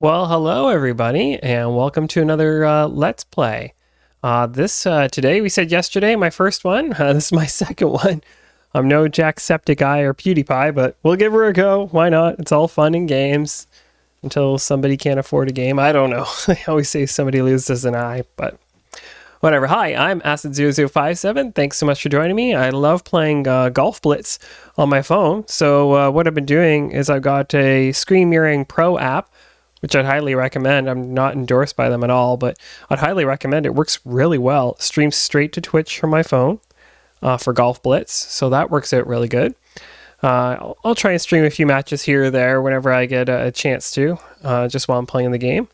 Well, hello everybody, and welcome to another Let's Play. Today, we said yesterday, my first one. This is my second one. I'm no Jacksepticeye or PewDiePie, but we'll give her a go. Why not? It's all fun and games until somebody can't afford a game. I don't know. I always say somebody loses an eye, but whatever. Hi, I'm Acid0057. Thanks so much for joining me. I love playing Golf Blitz on my phone. So what I've been doing is I've got a Screen Mirroring Pro app, which I'd highly recommend. I'm not endorsed by them at all, but I'd highly recommend. It works really well. It streams straight to Twitch from my phone for Golf Blitz, so that works out really good. I'll try and stream a few matches here or there whenever I get a chance to, just while I'm playing the game.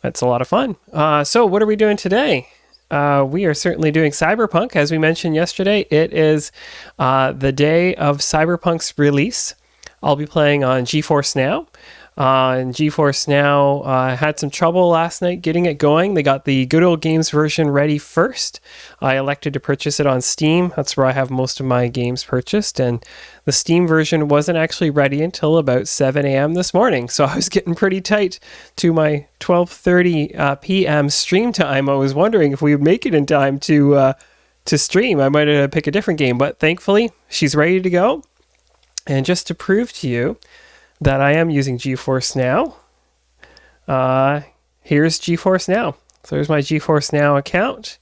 It's a lot of fun. So what are we doing today? We are certainly doing Cyberpunk. As we mentioned yesterday, it is the day of Cyberpunk's release. I'll be playing on GeForce Now. And GeForce Now had some trouble last night getting it going. They got the Good Old Games version ready first. I elected to purchase it on Steam. That's where I have most of my games purchased. And the Steam version wasn't actually ready until about 7 a.m. this morning. So I was getting pretty tight to my 12:30 p.m. stream time. I was wondering if we would make it in time to stream. I might pick a different game. But thankfully, she's ready to go. And just to prove to you that I am using GeForce Now, here's GeForce Now. So there's my GeForce Now account,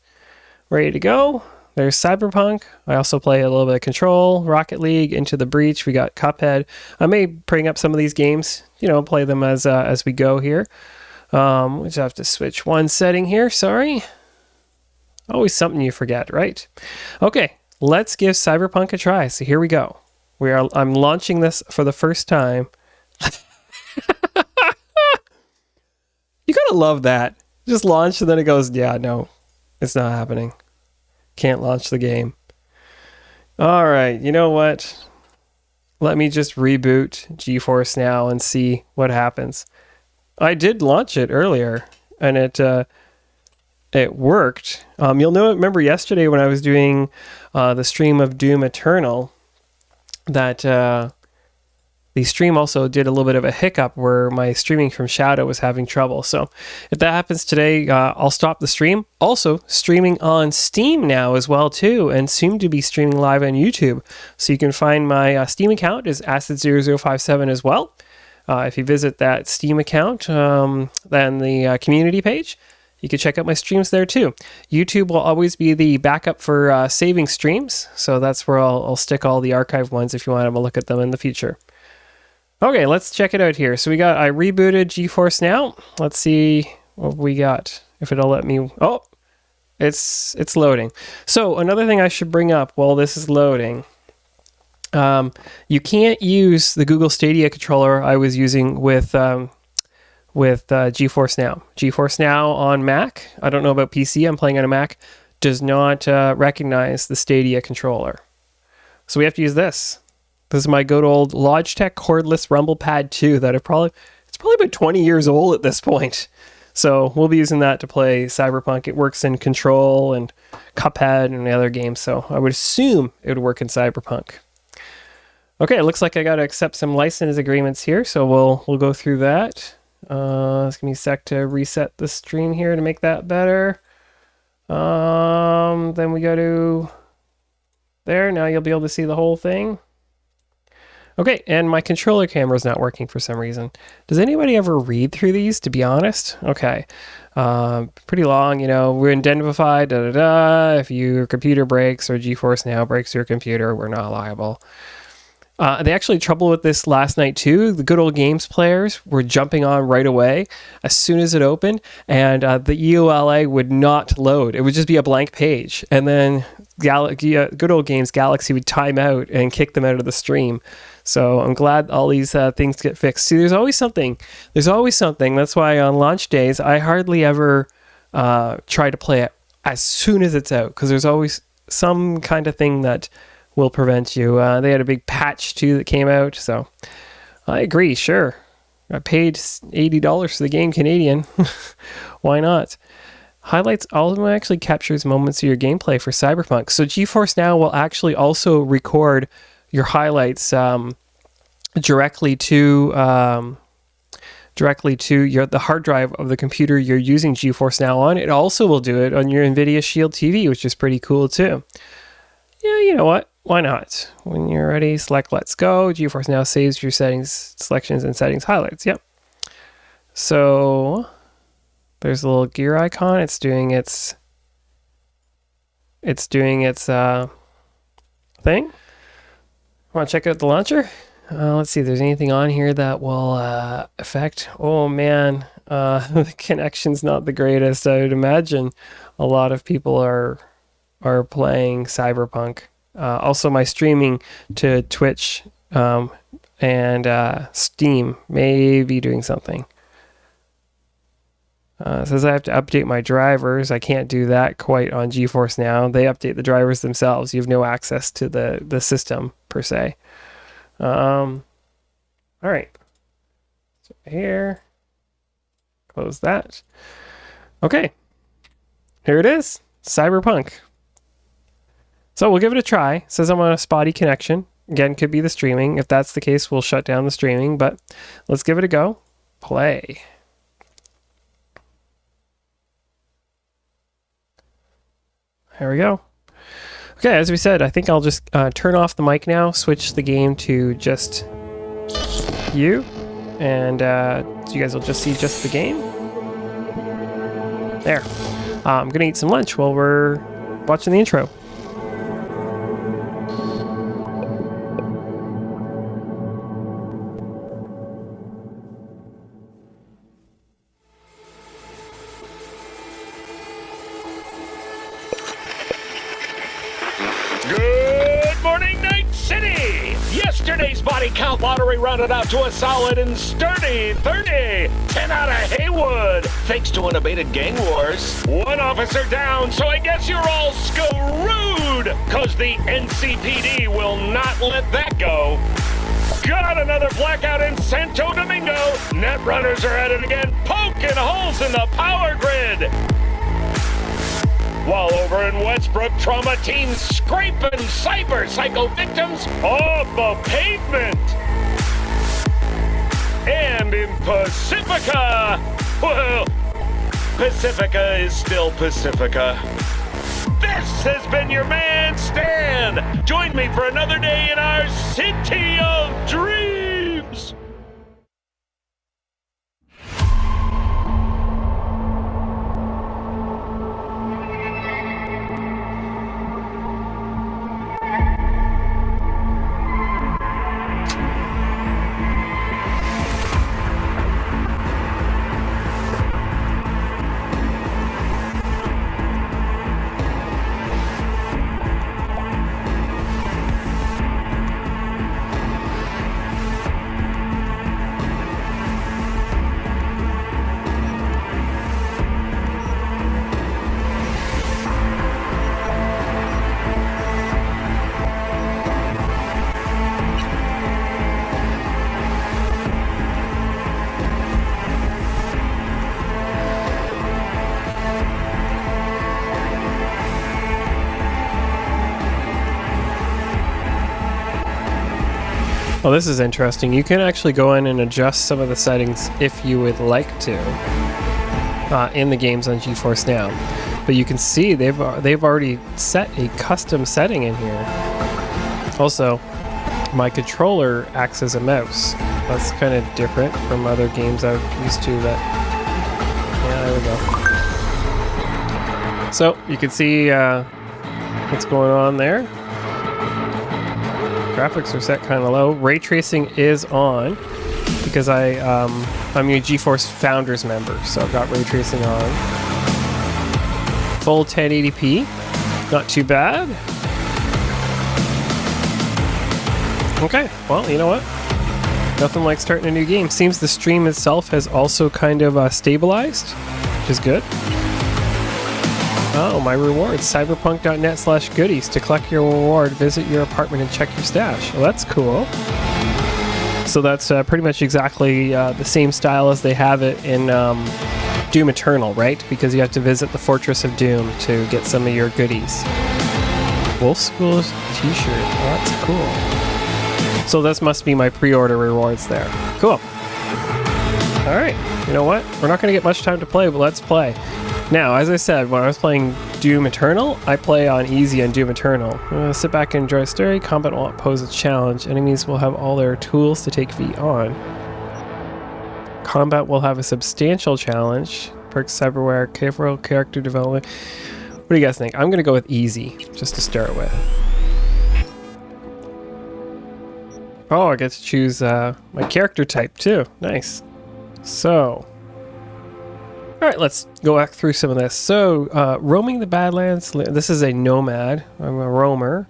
ready to go. There's Cyberpunk. I also play a little bit of Control, Rocket League, Into the Breach. We got Cuphead. I may bring up some of these games, play them as we go here. We just have to switch one setting here. Sorry. Always something you forget, right? Okay, let's give Cyberpunk a try. So here we go. I'm launching this for the first time. You gotta love that. Just launch and then it goes, yeah, no, it's not happening. Can't launch the game. All right, you know what? Let me just reboot GeForce Now and see what happens. I did launch it earlier and it worked. Remember yesterday when I was doing the stream of Doom Eternal, that the stream also did a little bit of a hiccup where my streaming from Shadow was having trouble. So if that happens today, I'll stop the stream. Also streaming on Steam now as well too, and soon to be streaming live on YouTube. So you can find my Steam account is Acid0057 as well. If you visit that Steam account, then the community page, you can check out my streams there too. YouTube will always be the backup for saving streams. So that's where I'll stick all the archived ones if you want to have a look at them in the future. Okay, let's check it out here. So I rebooted GeForce Now. Let's see what we got. If it'll let me. Oh, it's loading. So another thing I should bring up while this is loading. You can't use the Google Stadia controller I was using with GeForce Now. GeForce Now on Mac, I don't know about PC, I'm playing on a Mac, does not recognize the Stadia controller. So we have to use this. This is my good old Logitech cordless Rumble Pad 2 that it's probably about 20 years old at this point. So we'll be using that to play Cyberpunk. It works in Control and Cuphead and the other games, so I would assume it would work in Cyberpunk. Okay, it looks like I got to accept some license agreements here, so we'll go through that. It's gonna be a sec to reset the stream here to make that better. Then we go to there. Now you'll be able to see the whole thing. Okay, and my controller camera is not working for some reason. Does anybody ever read through these, to be honest? Okay. Pretty long, we're indemnified, If your computer breaks or GeForce Now breaks your computer, we're not liable. They actually had trouble with this last night too. The Good Old Games players were jumping on right away as soon as it opened, and the EOLA would not load. It would just be a blank page, and then Good Old Games Galaxy would time out and kick them out of the stream. So I'm glad all these things get fixed. See, there's always something. That's why on launch days, I hardly ever try to play it as soon as it's out, because there's always some kind of thing that will prevent you. They had a big patch too that came out, so I agree. Sure, I paid $80 for the game Canadian. Why not? Highlights actually captures moments of your gameplay for Cyberpunk. So GeForce Now will actually also record your highlights directly to directly to the hard drive of the computer you're using GeForce Now on. It also will do it on your NVIDIA Shield TV, which is pretty cool too. Yeah, you know what? Why not? When you're ready, select Let's Go. GeForce Now saves your settings, selections, and settings highlights. Yep. So there's a little gear icon. It's doing its thing. Want to check out the launcher? Let's see if there's anything on here that will affect. Oh man, the connection's not the greatest. I would imagine a lot of people are playing Cyberpunk. Also, my streaming to Twitch and Steam may be doing something. It says I have to update my drivers. I can't do that quite on GeForce Now. They update the drivers themselves. You have no access to the system per se. All right. So here, close that. Okay. Here it is. Cyberpunk. So we'll give it a try. It says I'm on a spotty connection. Again, could be the streaming. If that's the case, we'll shut down the streaming, but let's give it a go. Play. There we go. Okay, as we said, I think I'll just turn off the mic now, switch the game to just you, and you guys will just see just the game. There. I'm going to eat some lunch while we're watching the intro. Yesterday's body count lottery rounded out to a solid and sturdy 30. 10 out of Haywood, thanks to unabated gang wars. One officer down, so I guess you're all screwed, cause the NCPD will not let that go. Got another blackout in Santo Domingo. Netrunners are at it again, poking holes in the power grid. While over in Westbrook, trauma teams scraping cyber psycho victims off the pavement. And in Pacifica, well, Pacifica is still Pacifica. This has been your man, Stan. Join me for another day in our city of dreams. Well, this is interesting. You can actually go in and adjust some of the settings if you would like to in the games on GeForce Now. But you can see they've already set a custom setting in here. Also, my controller acts as a mouse. That's kind of different from other games I'm used to. That, yeah, there we go. So you can see what's going on there. Graphics are set kind of low. Ray tracing is on because I'm a GeForce Founders member, so I've got ray tracing on. Full 1080p, not too bad. Okay, well, you know what? Nothing like starting a new game. Seems the stream itself has also kind of stabilized, which is good. Oh, my rewards. Cyberpunk.net/goodies. To collect your reward, visit your apartment and check your stash. Well, that's cool. So that's pretty much exactly the same style as they have it in Doom Eternal, right? Because you have to visit the Fortress of Doom to get some of your goodies. Wolf School's t-shirt. Oh, that's cool. So this must be my pre-order rewards there. Cool. All right, you know what? We're not going to get much time to play, but let's play. Now, as I said, when I was playing Doom Eternal, I play on easy on Doom Eternal. Sit back and enjoy a story. Combat will not pose a challenge. Enemies will have all their tools to take V on. Combat will have a substantial challenge. Perks, cyberware, careful character development. What do you guys think? I'm going to go with easy, just to start with. Oh, I get to choose my character type too. Nice. So, all right, let's go back through some of this. So, roaming the Badlands. This is a nomad. I'm a roamer.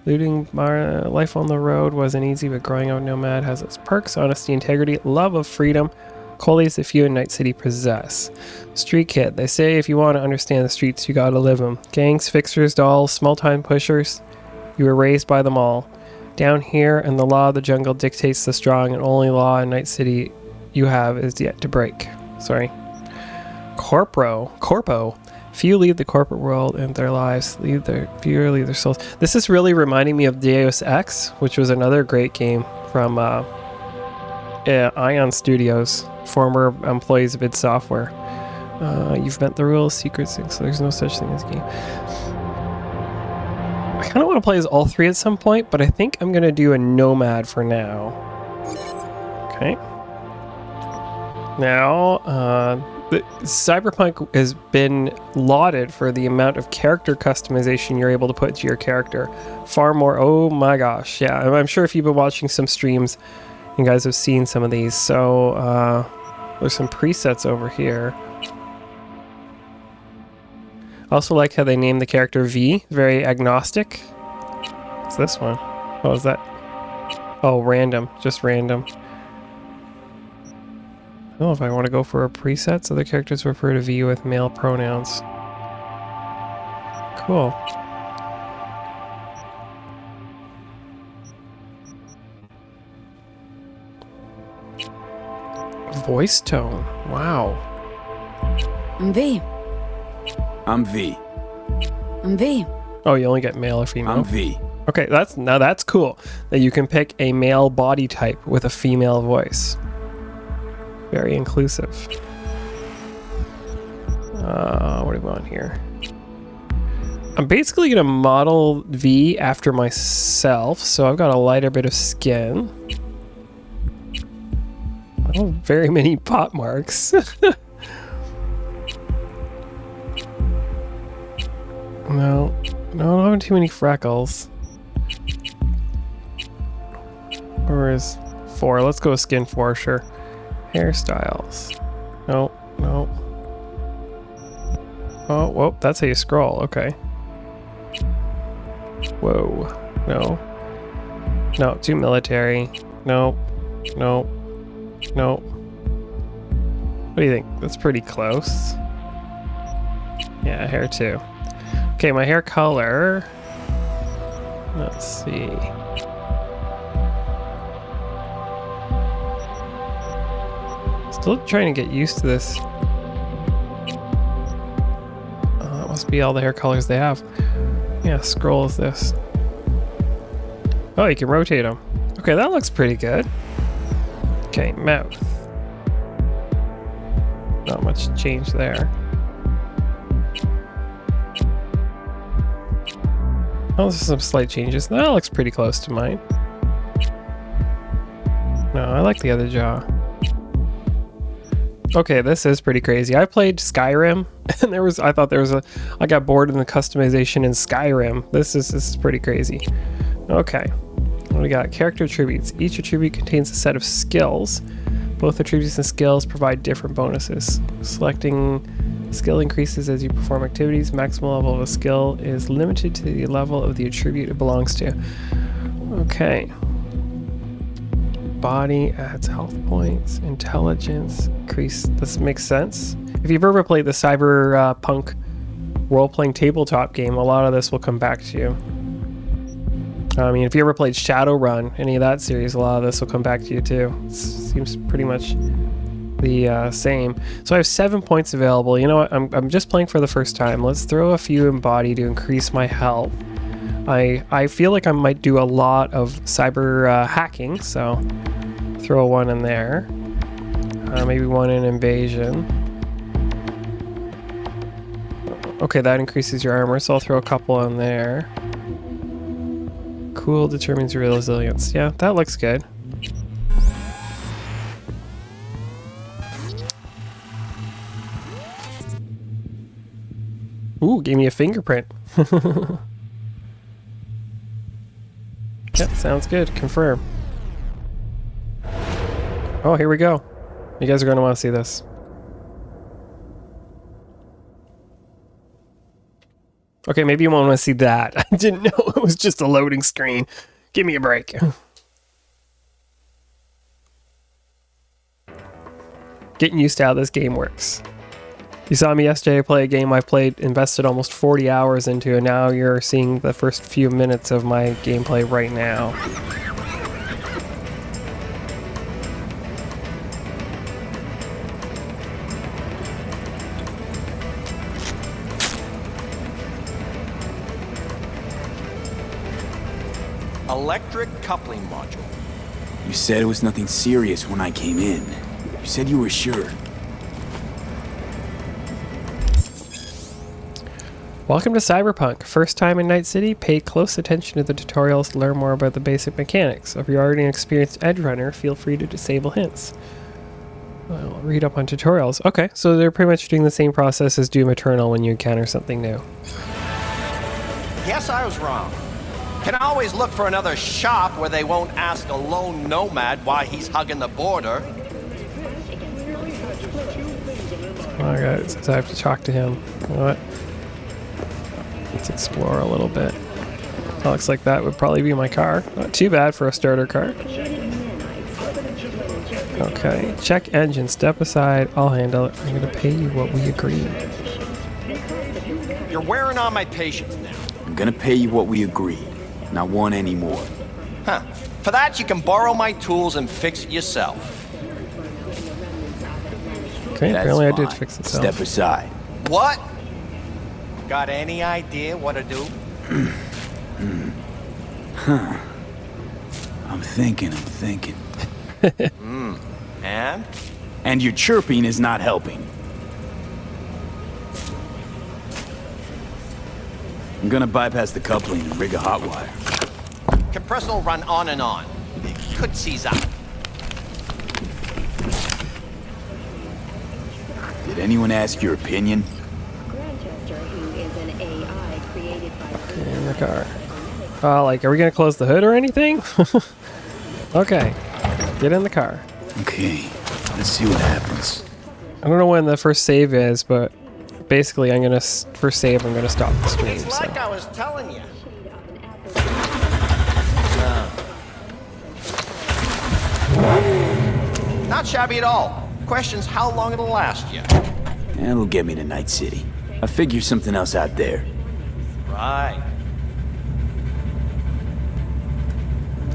Looting my life on the road wasn't easy, but growing up nomad has its perks: honesty, integrity, love of freedom. Qualities that few in Night City possess. Street kid. They say if you want to understand the streets, you gotta live them. Gangs, fixers, dolls, small-time pushers. You were raised by them all. Down here, and the law of the jungle dictates the strong, and only law in Night City you have is yet to break. Sorry. Corpo. Few leave the corporate world and their lives. Few leave their souls. This is really reminding me of Deus Ex, which was another great game from Ion Studios, former employees of id Software. You've met the rules, secrets, so there's no such thing as game. I kind of want to play as all three at some point, but I think I'm going to do a nomad for now. Okay. Now, Cyberpunk has been lauded for the amount of character customization you're able to put to your character. Far more. Oh my gosh. Yeah, I'm sure if you've been watching some streams, you guys have seen some of these. So there's some presets over here. I also like how they named the character V. Very agnostic. What's this one? What was that? Oh, random. Just random. I don't know if I want to go for a preset, so the characters refer to V with male pronouns. Cool. Voice tone. Wow. I'm V. I'm V. I'm V. Oh, you only get male or female? I'm V. Okay, that's cool. That you can pick a male body type with a female voice. Very inclusive. What do we want here? I'm basically gonna model V after myself, so I've got a lighter bit of skin. Oh, very many pot marks. No, I don't have too many freckles. Where is 4? Let's go with skin 4, sure. Hairstyles. No. Oh, whoa, that's how you scroll. Okay. Whoa. No, too military. No. What do you think? That's pretty close. Yeah, hair too. Okay, my hair color. Let's see. Still trying to get used to this. That must be all the hair colors they have. Yeah, scroll is this. Oh, you can rotate them. Okay, that looks pretty good. Okay, mouth. Not much change there. Oh, there's some slight changes. That looks pretty close to mine. No, I like the other jaw. Okay, this is pretty crazy. I played Skyrim, and I got bored in the customization in Skyrim. This is pretty crazy. Okay, what do we got? Character attributes. Each attribute contains a set of skills. Both attributes and skills provide different bonuses. Selecting skill increases as you perform activities. Maximum level of a skill is limited to the level of the attribute it belongs to. Okay. Body adds health points. Intelligence increase. This makes sense. If you've ever played the Cyberpunk role-playing tabletop game, a lot of this will come back to you. I mean, if you ever played Shadowrun, any of that series, a lot of this will come back to you too. It seems pretty much the same. So I have 7 points available. You know what? I'm just playing for the first time. Let's throw a few in body to increase my health. I feel like I might do a lot of cyber hacking, so throw one in there. Maybe one in invasion. Okay, that increases your armor, so I'll throw a couple on there. Cool determines your resilience. Yeah, that looks good. Ooh, gave me a fingerprint. Yep, sounds good. Confirm. Oh, here we go. You guys are going to want to see this. Okay, maybe you won't want to see that. I didn't know it was just a loading screen. Give me a break. Getting used to how this game works. You saw me yesterday play a game I invested almost 40 hours into, and now you're seeing the first few minutes of my gameplay right now. Electric coupling module. You said it was nothing serious when I came in. You said you were sure. Welcome to Cyberpunk. First time in Night City? Pay close attention to the tutorials to learn more about the basic mechanics. If you're already an experienced edge runner, feel free to disable hints. Well, read up on tutorials. Okay, so they're pretty much doing the same process as Doom Eternal when you encounter something new. Guess I was wrong. Can always look for another shop where they won't ask a lone nomad why he's hugging the border. Oh, God, since I have to talk to him. You know what? Let's explore a little bit. That looks like that would probably be my car. Not too bad for a starter car. Okay, check engine, step aside, I'll handle it. I'm gonna pay you what we agreed. You're wearing on my patience now. I'm gonna pay you what we agreed. Not one anymore. Huh. For that, you can borrow my tools and fix it yourself. Okay, That's apparently I fine. did fix it. Step aside. What? Got any idea what to do? I'm thinking. And? And your chirping is not helping. I'm gonna bypass the coupling and rig a hot wire. Compressor will run on and on. It could seize up. Did anyone ask your opinion? In the car. Like, are we gonna close the hood or anything? Okay, get in the car. Okay, let's see what happens. I don't know when the first save is, but basically I'm gonna, first save, I'm gonna stop the stream, It's so. like I was telling you. Not shabby at all. Question's how long it'll last you. That'll get me to Night City. I'll figure something else out there. Right.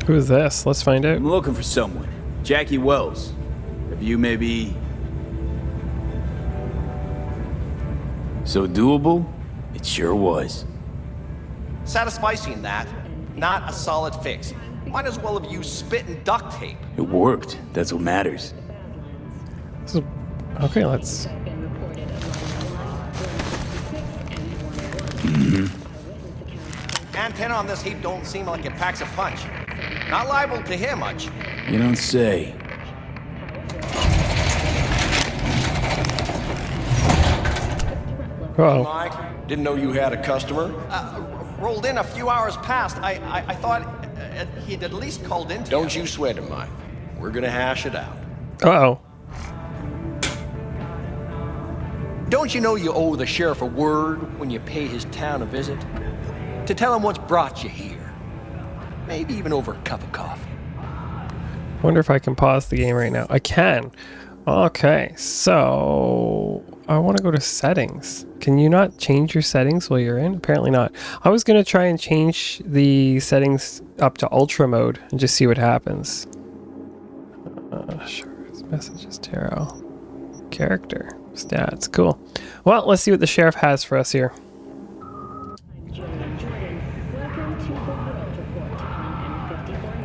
Who is this? Let's find out. I'm looking for someone. Jackie Wells. Have you maybe... So doable? It sure was. Satisficing that, not a solid fix. Might as well have used spit and duct tape. It worked. That's what matters. So, okay, let's. Antenna on this heap don't seem like it packs a punch. Not liable to hear much. You don't say. Oh, Mike, didn't know you had a customer. Rolled in a few hours past. I thought he'd at least called in to Don't you sweat it, Mike. We're gonna hash it out. uh-oh. Don't you know you owe the sheriff a word when you pay his town a visit? To tell him what's brought you here. Maybe even over a cup of coffee. Wonder if I can pause the game right now. I can. Okay, so I want to go to settings. Can you not change your settings while you're in? Apparently not. I was going to try and change the settings up to ultra mode and just see what happens. Sure. Messages, tarot. Character. Stats. Cool. Well, let's see what the sheriff has for us here.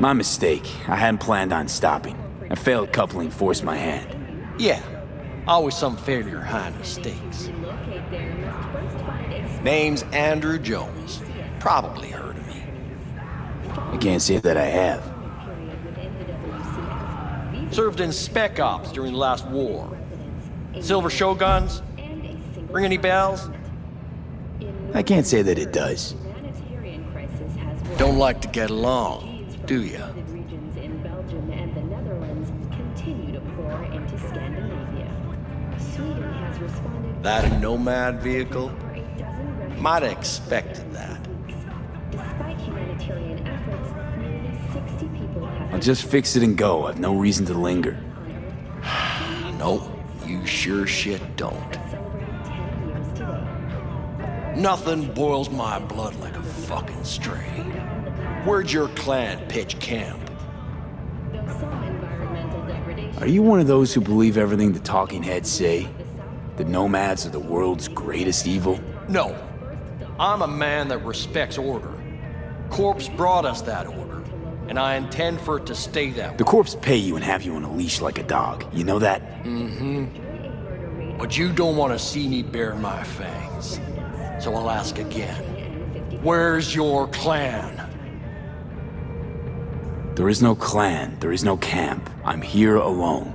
My mistake. I hadn't planned on stopping. A failed coupling forced my hand. Yeah, always some failure high in the stakes. Name's Andrew Jones. Probably heard of me. I can't say that I have. Served in Spec Ops during the last war. Silver Shoguns? Ring any bells? I can't say that it does. Don't like to get along, do ya? Regions in Belgium and the Netherlands continue to pour into Scandinavia. Sweden has responded. That a nomad vehicle? For a dozen refugees Might have expected that. Despite humanitarian efforts, nearly 60 people have I'll just fix it and go. I've no reason to linger. Nope, you sure shit don't. celebrated 10 years today. Nothing boils my blood like a fucking stray. Where'd your clan pitch camp? Though some environmental degradation Are you one of those who believe everything the talking heads say? The nomads are the world's greatest evil? No. I'm a man that respects order. Corpse brought us that order, and I intend for it to stay that way. The corps pay you and have you on a leash like a dog. You know that? But you don't want to see me bare my fangs. So I'll ask again. Where's your clan? There is no clan. There is no camp. I'm here alone.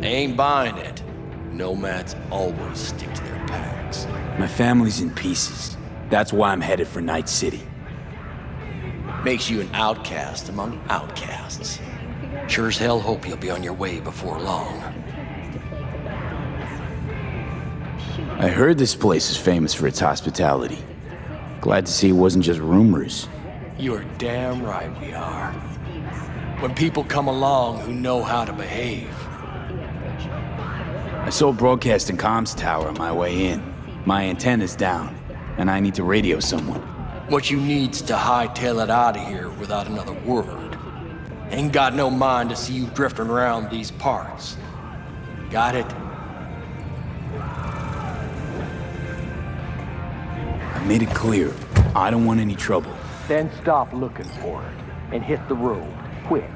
I ain't buying it. Nomads always stick to their packs. My family's in pieces. That's why I'm headed for Night City. Makes you an outcast among outcasts. Sure as hell hope you'll be on your way before long. I heard this place is famous for its hospitality. Glad to see it wasn't just rumors. You're damn right we are. When people come along who know how to behave. I saw a broadcasting comms tower on my way in. My antenna's down, and I need to radio someone. What you need's to hightail it out of here without another word. Ain't got no mind to see you drifting around these parts. Got it? I made it clear. I don't want any trouble. Then stop looking for it and hit the road, quick.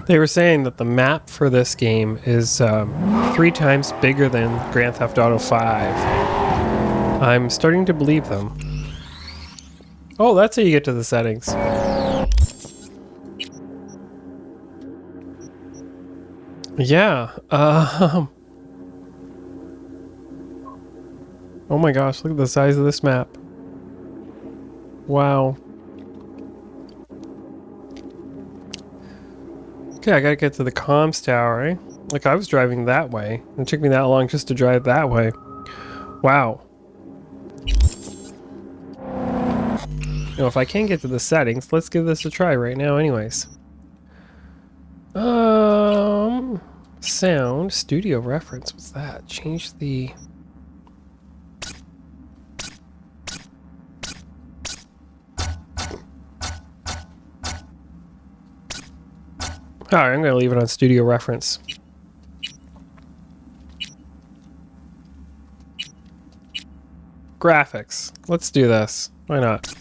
They were saying that the map for this game is 3 times bigger than Grand Theft Auto 5. I'm starting to believe them. Oh, that's how you get to the settings. Yeah. Oh my gosh, look at the size of this map. Wow. Okay, I gotta get to the comms tower, eh? Like, I was driving that way. It took me that long just to drive that way. Wow. You know, if I can't get to the settings, let's give this a try right now anyways. Sound, studio reference, what's that? Change the... Alright, I'm gonna leave it on studio reference. Graphics. Let's do this. Why not?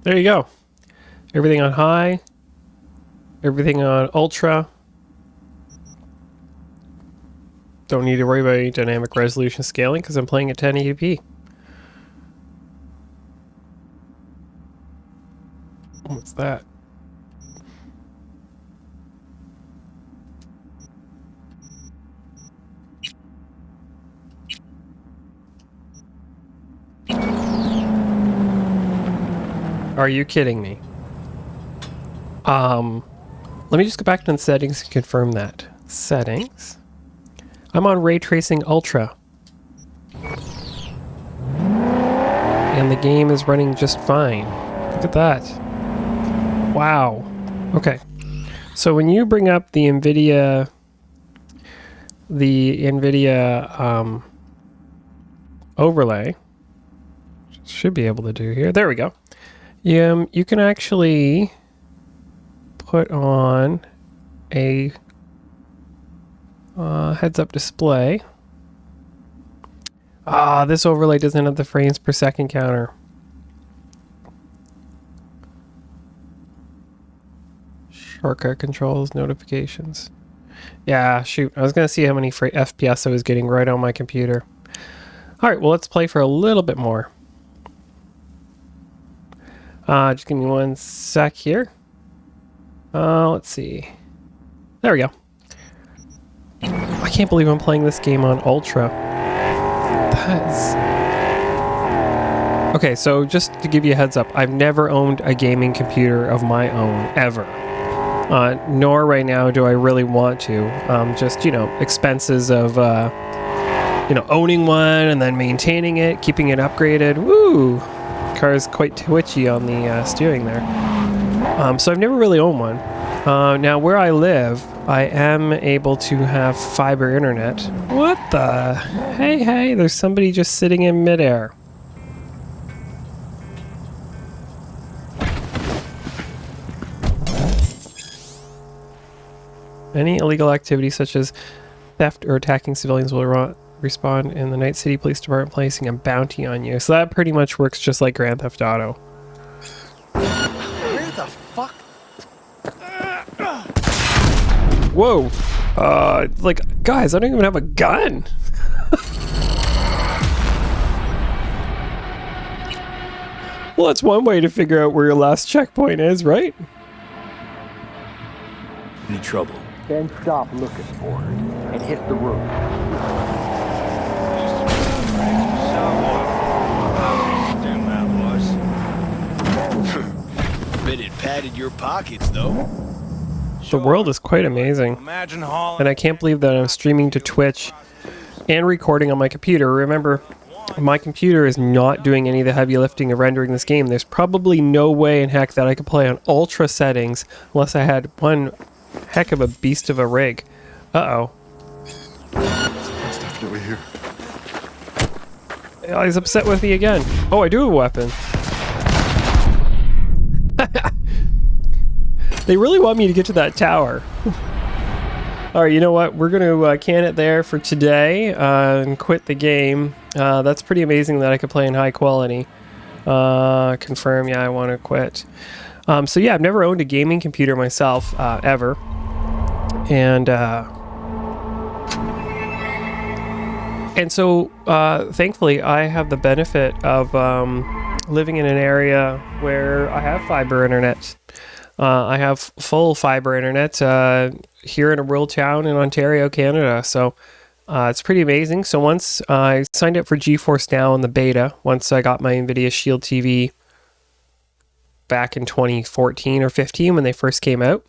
There you go. Everything on high. Everything on ultra. Don't need to worry about any dynamic resolution scaling because I'm playing at 1080p. that? Are you kidding me? Let me just go back to the settings and confirm that. Settings. I'm on Ray Tracing Ultra. And the game is running just fine. Look at that. Wow. Okay. So when you bring up the NVIDIA overlay, should be able to do here. There we go. You can actually put on a heads-up display. This overlay doesn't have the frames per second counter. Shortcut controls, notifications. Yeah, shoot. I was going to see how many FPS I was getting right on my computer. All right, well, let's play for a little bit more. Just give me one sec here. Let's see. There we go. I can't believe I'm playing this game on Ultra. Okay, so just to give you a heads up, I've never owned a gaming computer of my own, ever. Nor right now do I really want to. Just, expenses of, owning one and then maintaining it, keeping it upgraded. Woo! Car is quite twitchy on the steering there. So I've never really owned one. Now, where I live, I am able to have fiber internet. What the? Hey, there's somebody just sitting in midair. Any illegal activity such as theft or attacking civilians will respond in the Night City Police Department, placing a bounty on you. So that pretty much works just like Grand Theft Auto. Where the fuck? Whoa. Guys, I don't even have a gun. Well, that's one way to figure out where your last checkpoint is, right? Any trouble? Then stop looking for it and hit the road. Bet it padded your pockets, though. The world is quite amazing. Imagine hauling. And I can't believe that I'm streaming to Twitch and recording on my computer. Remember, my computer is not doing any of the heavy lifting of rendering this game. There's probably no way in heck that I could play on ultra settings unless I had one heck of a beast of a rig. Uh-oh. It's definitely here. Oh, he's upset with me again. Oh, I do have a weapon. They really want me to get to that tower. All right, you know what? We're going to can it there for today and quit the game. That's pretty amazing that I could play in high quality. Confirm, yeah, I want to quit. So yeah, I've never owned a gaming computer myself, ever. And so thankfully, I have the benefit of living in an area where I have fiber internet. I have full fiber internet here in a rural town in Ontario, Canada. So it's pretty amazing. So once I signed up for GeForce Now in the beta, once I got my NVIDIA Shield TV back in 2014 or 15 when they first came out,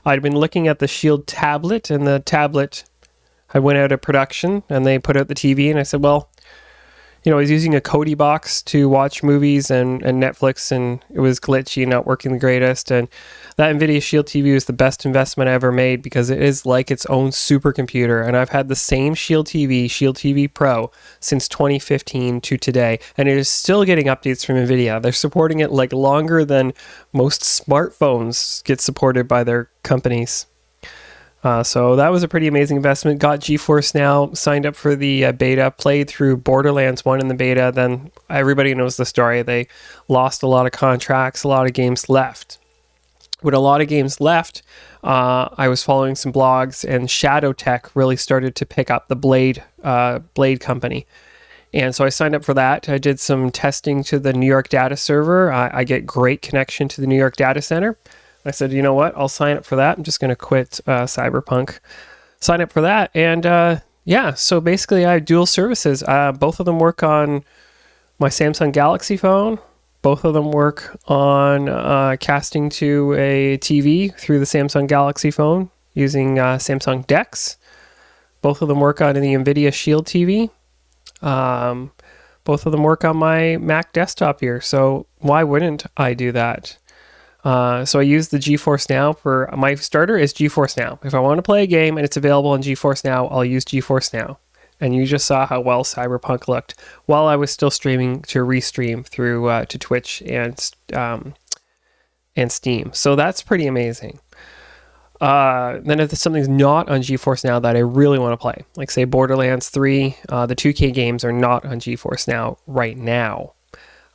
I'd been looking at the Shield tablet, and the tablet had went out of production, and they put out the TV, and I said, well, I was using a Kodi box to watch movies and Netflix, and it was glitchy and not working the greatest. And that NVIDIA Shield TV was the best investment I ever made because it is like its own supercomputer. And I've had the same Shield TV Pro, since 2015 to today. And it is still getting updates from NVIDIA. They're supporting it like longer than most smartphones get supported by their companies. So that was a pretty amazing investment. Got GeForce Now, signed up for the beta, played through Borderlands 1 in the beta. Then everybody knows the story. They lost a lot of contracts, a lot of games left. When a lot of games left, I was following some blogs, and Shadow Tech really started to pick up the Blade company. And so I signed up for that. I did some testing to the New York data server. I get great connection to the New York data center. I said, you know what? I'll sign up for that. I'm just going to quit Cyberpunk. Sign up for that. And yeah, so basically I have dual services. Both of them work on my Samsung Galaxy phone. Both of them work on casting to a TV through the Samsung Galaxy phone using Samsung DeX. Both of them work on the NVIDIA Shield TV. Both of them work on my Mac desktop here. So why wouldn't I do that? So I use the GeForce Now for my starter is GeForce Now. If I want to play a game and it's available on GeForce Now, I'll use GeForce Now. And you just saw how well Cyberpunk looked while I was still streaming to restream through to Twitch and Steam. So that's pretty amazing. Then if something's not on GeForce Now that I really want to play, like say Borderlands 3, the 2K games are not on GeForce Now right now.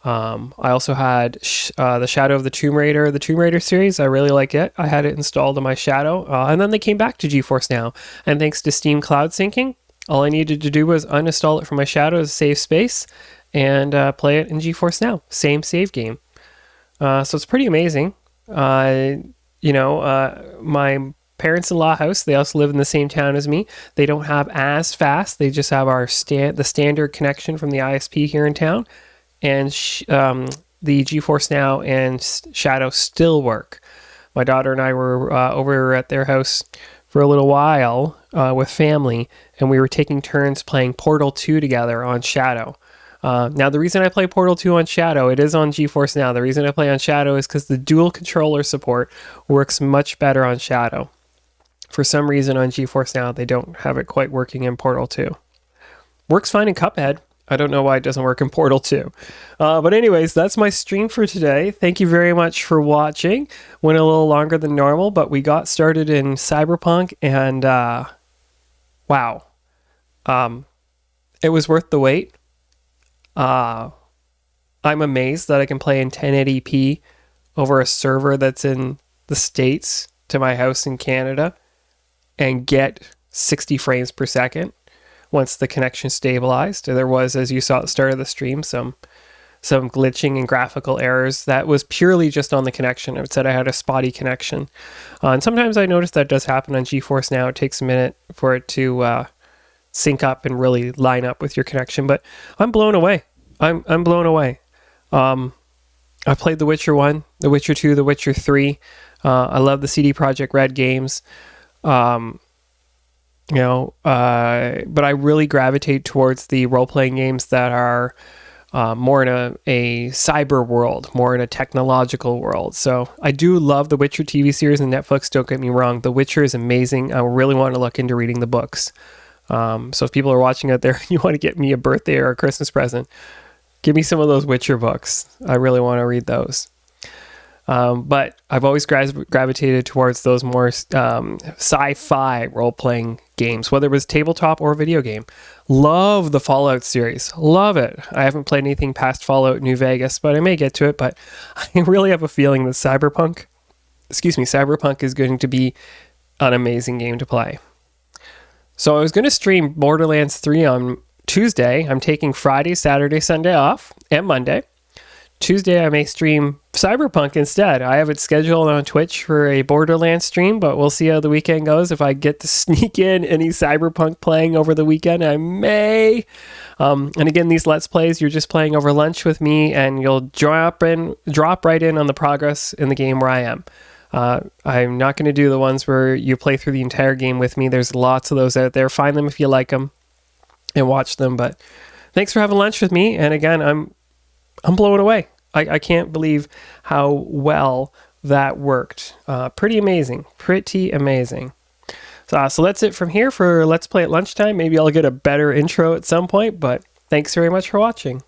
I also had the Shadow of the Tomb Raider series. I really like it. I had it installed on my Shadow, and then they came back to GeForce Now. And thanks to Steam Cloud Syncing, all I needed to do was uninstall it from my Shadow as a save space and play it in GeForce Now. Same save game. So it's pretty amazing. My parents-in-law house, they also live in the same town as me. They don't have as fast. They just have the standard connection from the ISP here in town. And the GeForce Now and Shadow still work. My daughter and I were over at their house for a little while with family, and we were taking turns playing Portal 2 together on Shadow. Now, the reason I play Portal 2 on Shadow, it is on GeForce Now. The reason I play on Shadow is because the dual controller support works much better on Shadow. For some reason on GeForce Now, they don't have it quite working in Portal 2. Works fine in Cuphead. I don't know why it doesn't work in Portal 2. But anyways, that's my stream for today. Thank you very much for watching. Went a little longer than normal, but we got started in Cyberpunk, and wow. It was worth the wait. I'm amazed that I can play in 1080p over a server that's in the States to my house in Canada and get 60 frames per second once the connection stabilized. There was, as you saw at the start of the stream, some glitching and graphical errors. That was purely just on the connection. It said I had a spotty connection. And sometimes I noticed that does happen on GeForce Now. It takes a minute for it to sync up and really line up with your connection. But I'm blown away. I'm blown away. I played The Witcher 1, The Witcher 2, The Witcher 3. I love the CD Projekt Red games. But I really gravitate towards the role-playing games that are more in a cyber world, more in a technological world. So I do love the Witcher TV series and Netflix, don't get me wrong. The Witcher is amazing. I really want to look into reading the books. So if people are watching out there and you want to get me a birthday or a Christmas present, give me some of those Witcher books. I really want to read those. But I've always gravitated towards those more sci-fi role-playing games, whether it was tabletop or video game. Love the Fallout series. Love it. I haven't played anything past Fallout New Vegas, but I may get to it. But I really have a feeling that Cyberpunk is going to be an amazing game to play. So I was going to stream Borderlands 3 on Tuesday. I'm taking Friday, Saturday, Sunday off, and Monday. Tuesday, I may stream Cyberpunk instead. I have it scheduled on Twitch for a Borderlands stream, but we'll see how the weekend goes. If I get to sneak in any Cyberpunk playing over the weekend, I may. And again, these Let's Plays, you're just playing over lunch with me, and you'll drop right in on the progress in the game where I am. I'm not going to do the ones where you play through the entire game with me. There's lots of those out there. Find them if you like them and watch them. But thanks for having lunch with me. And again, I'm blown away. I can't believe how well that worked. Pretty amazing. So that's it from here for Let's Play at Lunchtime. Maybe I'll get a better intro at some point, but thanks very much for watching.